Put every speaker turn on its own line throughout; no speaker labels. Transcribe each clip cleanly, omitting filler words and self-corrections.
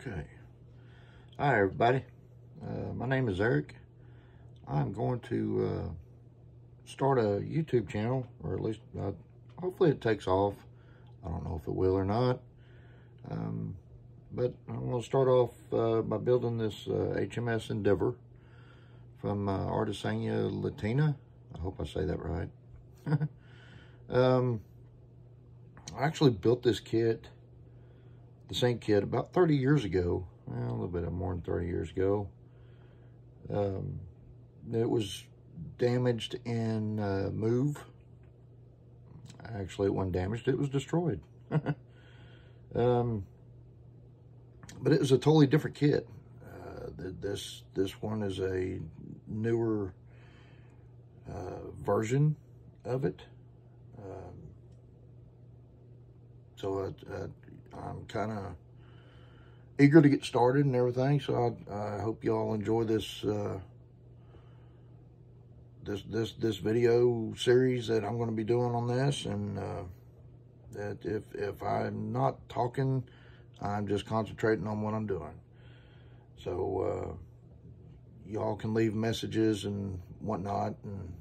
Okay. Hi, everybody. My name is Eric. I'm going to start a YouTube channel, or at least hopefully it takes off. I don't know if it will or not. But I'm going to start off by building this HMS Endeavour from Artesania Latina. I hope I say that right. I actually built this kit, the same kit, about 30 years ago. Well, a little bit more than 30 years ago. It was damaged in move. Actually, it wasn't damaged, it was destroyed. But it was a totally different kit. This one is a newer version of it. So I'm kind of eager to get started and everything. So I hope y'all enjoy this this video series that I'm going to be doing on this. And that if I'm not talking, I'm just concentrating on what I'm doing. So y'all can leave messages and whatnot, and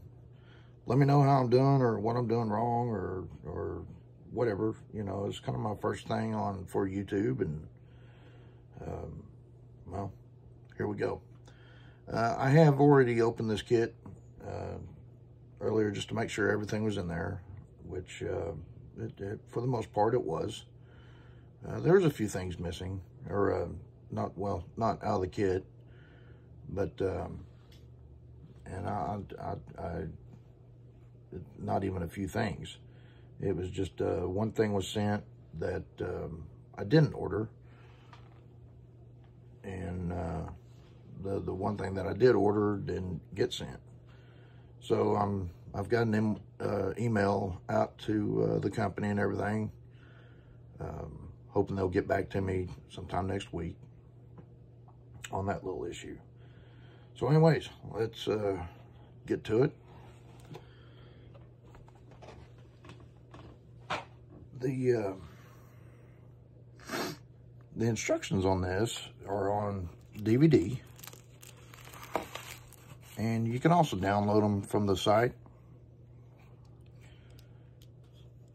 let me know how I'm doing or what I'm doing wrong or whatever. You know, it's kind of my first thing for YouTube, and well, here we go. I have already opened this kit earlier just to make sure everything was in there, which for the most part it was. There's a few things missing, or not out of the kit, but and I not even a few things. It was just one thing was sent that I didn't order, and the one thing that I did order didn't get sent. So I've got an email out to the company and everything, hoping they'll get back to me sometime next week on that little issue. So anyways, let's get to it. The instructions on this are on DVD, and you can also download them from the site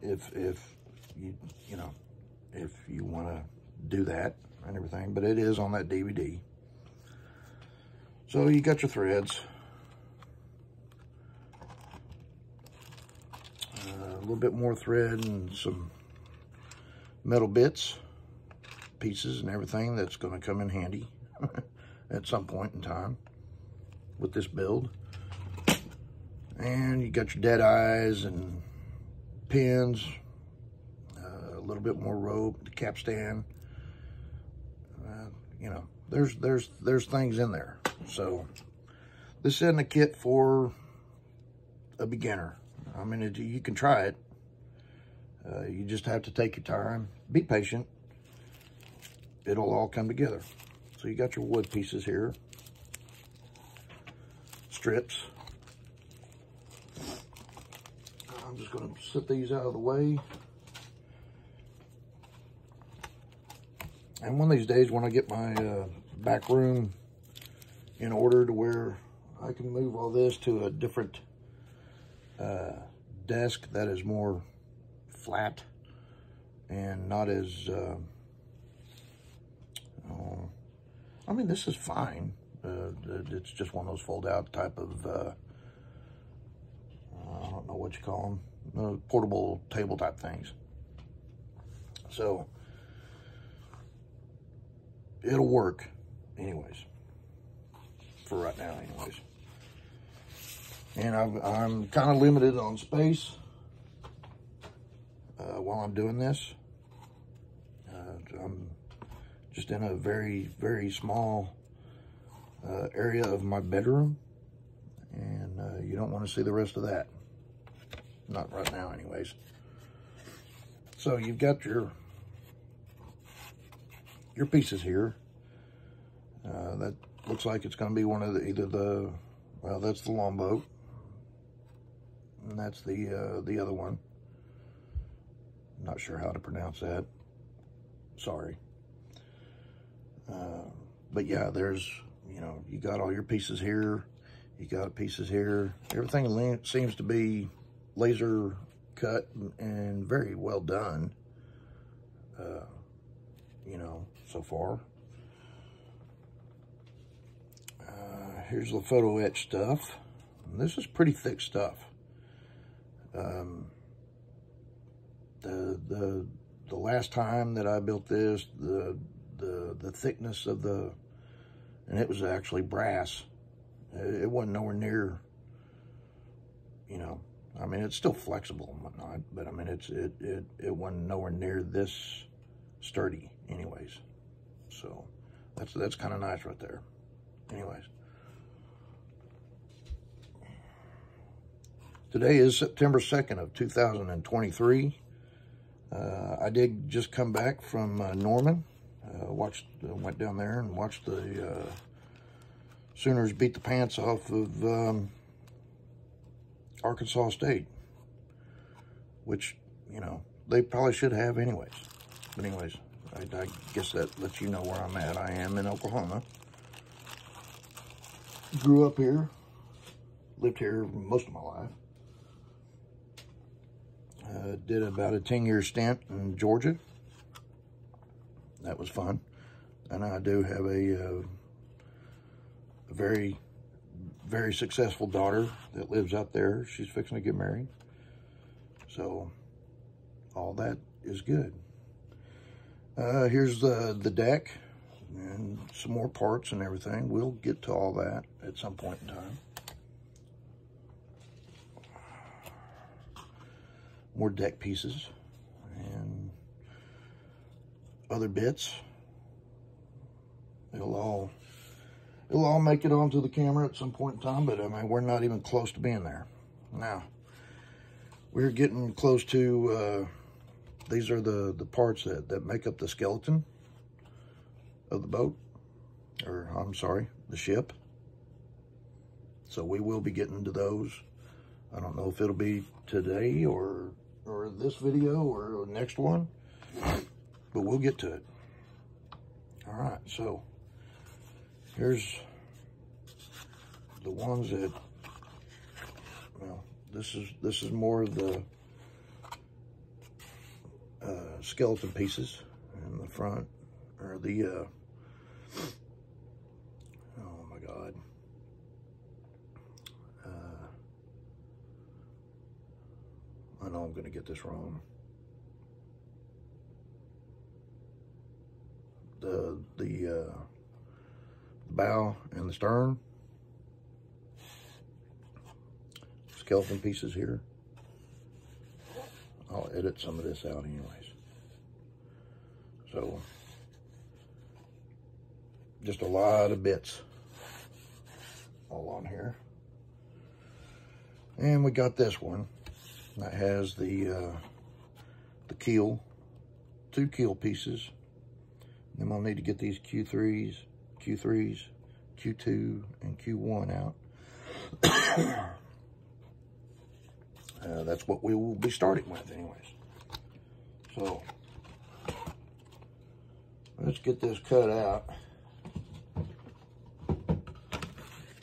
if you want to do that and everything. But it is on that DVD. So you got your threads, a little bit more thread, and some metal bits, pieces, and everything that's going to come in handy at some point in time with this build. And you got your dead eyes and pins, a little bit more rope, the capstan. You know, there's things in there. So this isn't a kit for a beginner. I mean, you can try it. You just have to take your time, be patient. It'll all come together. So you got your wood pieces here, strips. I'm just going to set these out of the way. And one of these days, when I get my back room in order to where I can move all this to a different desk that is more flat and not as I mean, this is fine. It's just one of those fold out type of I don't know what you call them, portable table type things. So it'll work anyways, for right now anyways. And I'm kind of limited on space while I'm doing this. I'm just in a very, very small area of my bedroom, and you don't want to see the rest of that. Not right now anyways. So you've got your pieces here. That looks like it's going to be one of well, that's the longboat, and that's the other one. Not sure how to pronounce that. Sorry. But yeah, there's, you know, you got all your pieces here. You got pieces here. Everything seems to be laser cut and very well done, you know, so far. Here's the photo etch stuff. And this is pretty thick stuff. The last time that I built this, the thickness of and it was actually brass. It wasn't nowhere near, you know, I mean, it's still flexible and whatnot, but I mean, it wasn't nowhere near this sturdy anyways. So that's kind of nice right there. Anyways. Today is September 2nd of 2023. I did just come back from Norman. Went down there and watched the Sooners beat the pants off of Arkansas State, which, you know, they probably should have anyways. But anyways, I guess that lets you know where I'm at. I am in Oklahoma. Grew up here, lived here most of my life. Did about a 10-year stint in Georgia. That was fun. And I do have a very, very successful daughter that lives out there. She's fixing to get married. So all that is good. Here's the deck and some more parts and everything. We'll get to all that at some point in time. More deck pieces and other bits. It'll all make it onto the camera at some point in time, but I mean, we're not even close to being there. Now, we're getting close to, these are the parts that make up the skeleton of the boat, or I'm sorry, the ship. So we will be getting to those. I don't know if it'll be today or this video or the next one, but we'll get to it. All right, so here's the ones that, well, this is more of the skeleton pieces in the front, or the oh my God. I know I'm going to get this wrong. The bow and the stern. Skeleton pieces here. I'll edit some of this out anyways. So, just a lot of bits all on here. And we got this one that has the keel, 2 keel pieces. Then we'll need to get these Q3s, Q2, and Q1 out. That's what we will be starting with anyways. So, let's get this cut out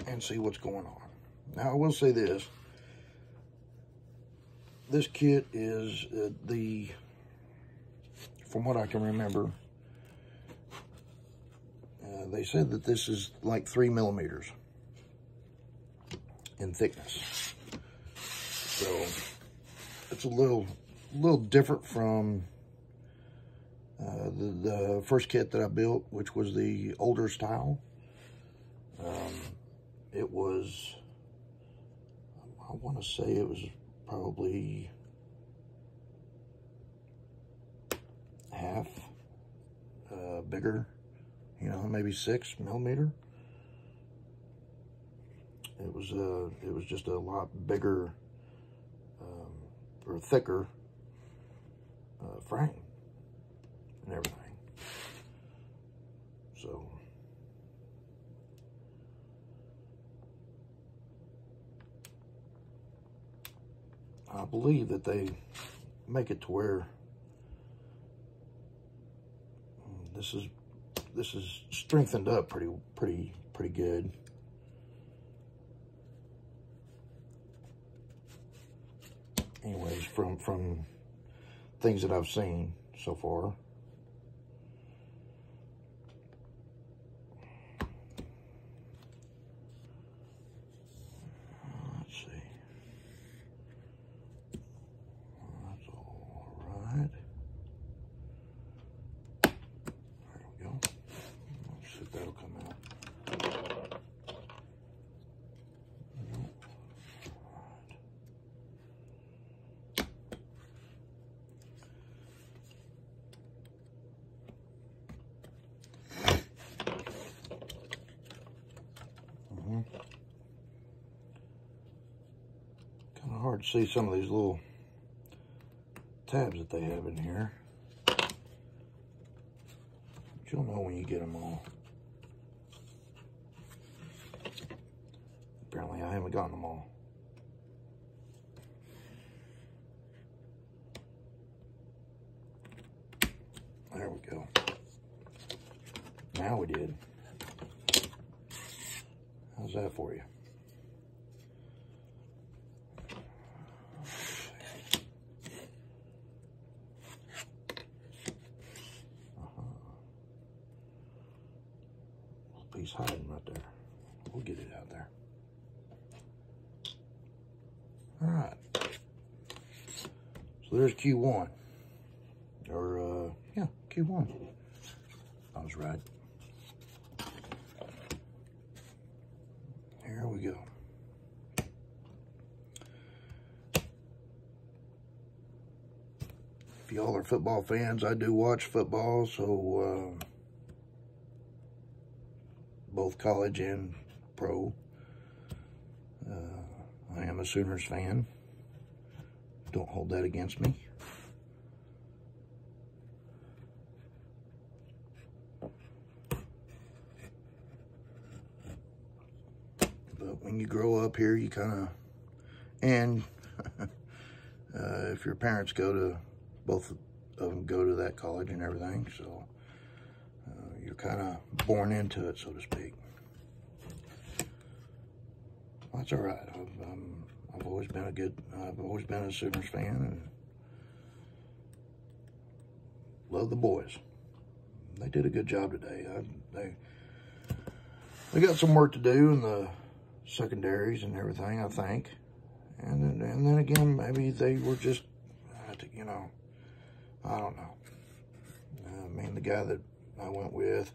and see what's going on. Now, I will say this. This kit is from what I can remember, they said that this is like 3 millimeters in thickness. So it's a little different from the first kit that I built, which was the older style. It was, I want to say it was probably half bigger, you know, maybe 6 millimeter. It was just a lot bigger or thicker frame and everything. So I believe that they make it to where this is this is strengthened up pretty good. Anyways, from things that I've seen so far. Let's see. That's all right. There we go. Let's see if that'll come out. Kind of hard to see some of these little tabs that they have in here. But you'll know when you get them all. Apparently I haven't gotten them all. There we go. Now we did. How's that for you? Piece hiding right there. We'll get it out there. All right. So there's Q1. Or, yeah, Q1. I was right. Here we go. If y'all are football fans, I do watch football, so both college and pro. I am a Sooners fan. Don't hold that against me. But when you grow up here, you kind of, and if your parents go to, both of them go to that college and everything, so you're kind of born into it, so to speak. That's all right. I've always been a Sooners fan and love the boys. They did a good job today. They got some work to do in the secondaries and everything, I think. And then again, maybe they were just, you know, I don't know. I mean, the guy that I went with,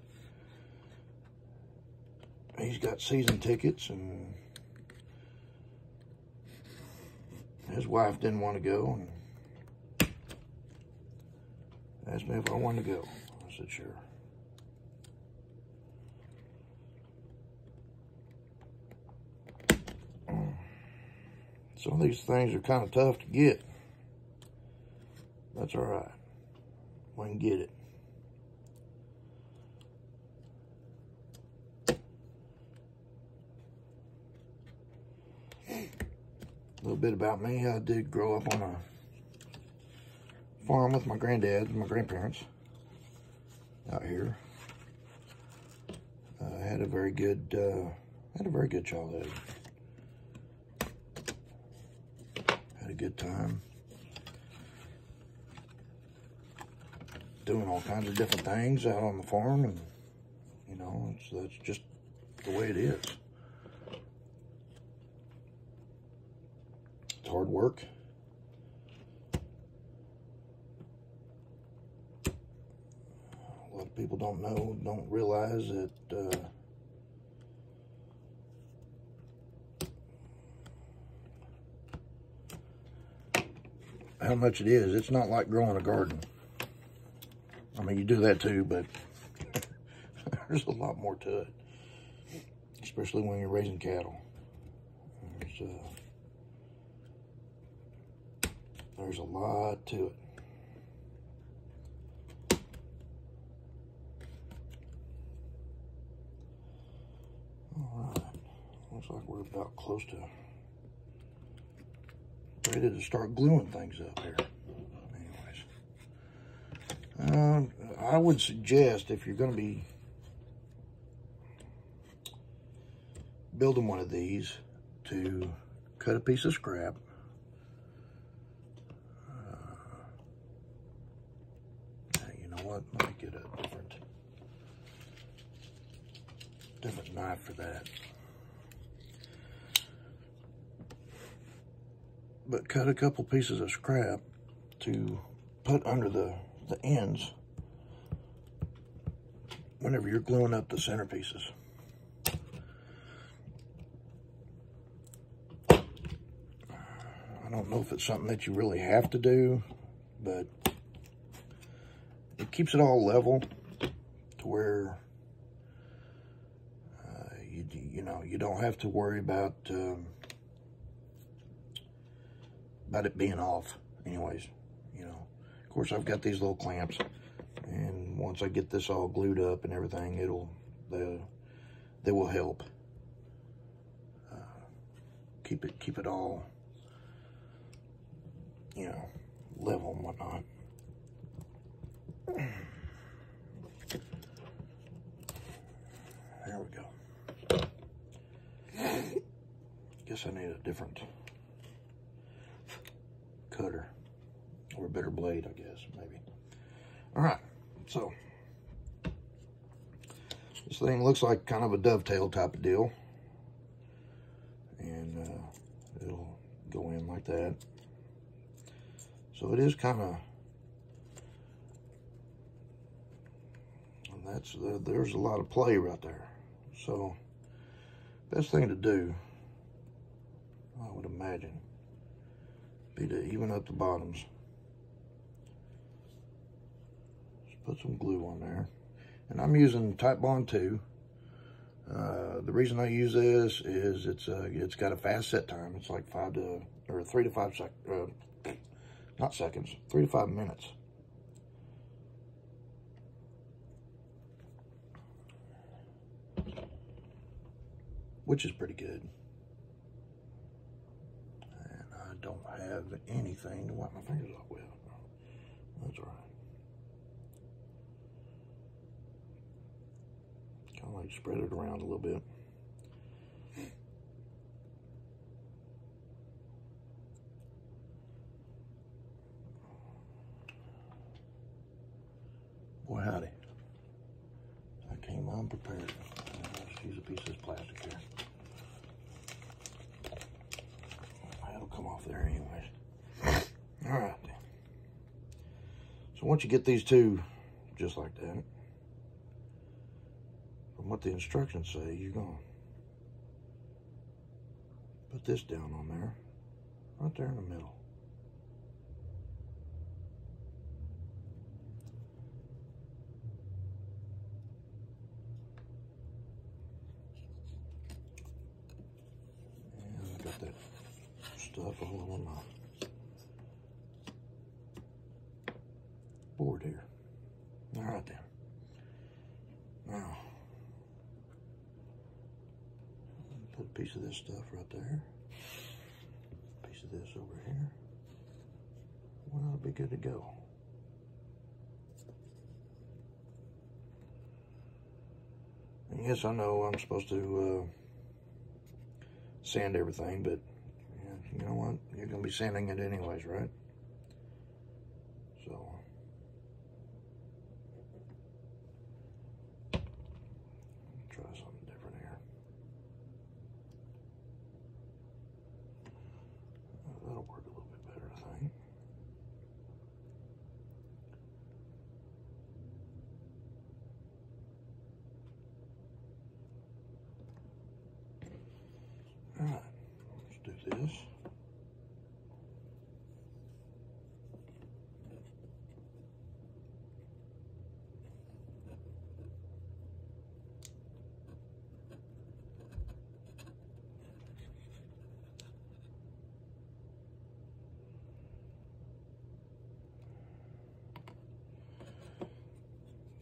he's got season tickets, and his wife didn't want to go and asked me if I wanted to go. I said, sure. Some of these things are kind of tough to get. That's all right. We can get it. A little bit about me. I did grow up on a farm with my granddad and my grandparents out here. I had a very good childhood. Had a good time doing all kinds of different things out on the farm, and you know, that's just the way it is. It's hard work. A lot of people don't realize that how much it is. It's not like growing a garden. I mean, you do that too, but there's a lot more to it, especially when you're raising cattle. There's a lot to it. All right, looks like we're about close to ready to start gluing things up here. Anyways, I would suggest if you're going to be building one of these to cut a piece of scrap. You know what? Let me get a different knife for that. But cut a couple pieces of scrap to put under the ends whenever you're gluing up the centerpieces. I don't know if it's something that you really have to do, but it keeps it all level to where you know, you don't have to worry about it being off anyways. You know, of course I've got these little clamps, and once I get this all glued up and everything, they will help keep it all, you know, level and whatnot. There we go. Guess I need a different cutter or a better blade, I guess, maybe. All right, so this thing looks like kind of a dovetail type of deal, and it'll go in like that. So it is kind of, and there's a lot of play right there. So best thing to do, I would imagine, be to even up the bottoms. Just put some glue on there. And I'm using Type Bond 2. The reason I use this is it's got a fast set time. It's like 3 to 5 seconds, not seconds, 3 to 5 minutes. Which is pretty good. And I don't have anything to wipe my fingers off with. That's all right. Kind of like spread it around a little bit. Boy, howdy. I came unprepared. Let's use a piece of this plastic here. That'll come off there anyways. All right. So once you get these two just like that, from what the instructions say, you're gonna put this down on there, right there in the middle. And I got that stuff all on my board here. All right then. Now, put a piece of this stuff right there. A piece of this over here. Well, that'll be good to go. And yes, I know I'm supposed to sand everything, but yeah, you know what? You're going to be sanding it anyways, right? So, try something different here. That'll work a little bit better, I think. All right, let's do this.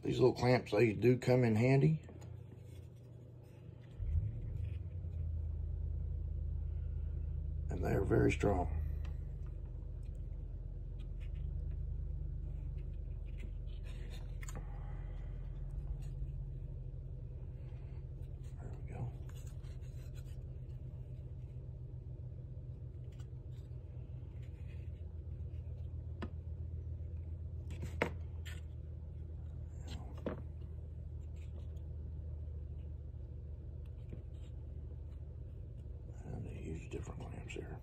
These little clamps, they do come in handy. And they are very strong. There we go. use different clamps here.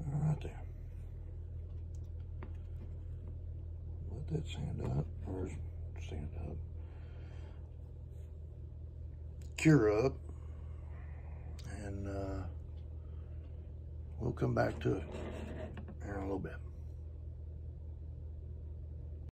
Right there. Let that stand up, or stand up. Cure up, and we'll come back to it here in a little bit.